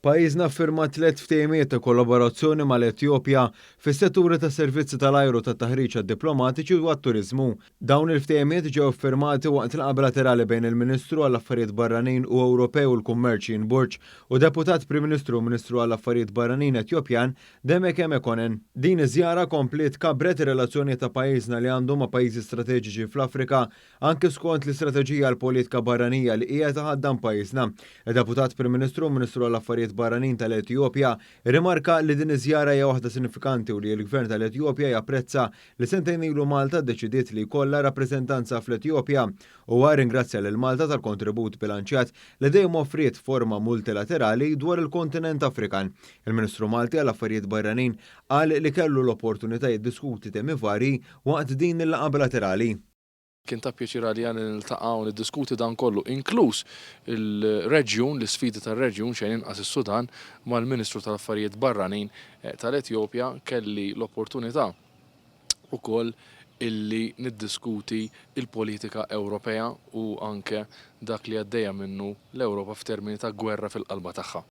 Pajjiżna ffirma 3 ftehimiet ta' kollaborazzjoni mal-Etjopja fis-setturi tas servizzi tal-ajru tat-taħriġ għad-diplomatiċi u għat-turiżmu. Dawn il-ftehimiet ġew ffirmati waqt ilqa' bilaterali bejn il-Ministru għall-Affarijiet Barranin u Ewropew u l-Kummerċ Jean Burge u Deputat Prim Ministru u Ministru għall-Affarijiet Barranin Etjopjan Demeqe Mekonnen. Din iż-żjara komplet kabret ir-relazzjonijiet ta' pajjiżna li għandhom ma' pajjiżi strateġiċi fl-Afrika anke skont l-istrateġija l-politika barranija li hija taħaddam pajjiżna. Il-Deputat Prim Ministru u Ministru għall-Affarijiet Barranin tal-Etjopja rimarka li din iż-żjara hija waħda sinifikanti u li l-Gvern tal-Etjopja japprezza li sentejn ilu Malta ddeċidiet li jkollha rappreżentanza fl-Etjopja u ringrazzja lil Malta tal-kontribut bilanċjat li dejjem offriet forma multilaterali dwar il-kontinent Afrikan. Il-Ministru Malti għall-Affarijiet Barranin qal li kellu l-opportunità jiddiskuti temi vari waqt din il-laqgħa bilaterali. Kien ta' pjaċira li għan niltaqgħu niddiskuti dan kollu, inkluż il-reġjun, l-isfidi tar-reġjun xejn inqas is-Sudan mal-Ministru tal-Affarijiet Barranin tal-Etjopja kelli l-opportunità wkoll illi niddiskuti il-politika Ewropea u anke dak li għaddejja minnu l-Ewropa f'termini ta' gwerra fil-qalba tagħha.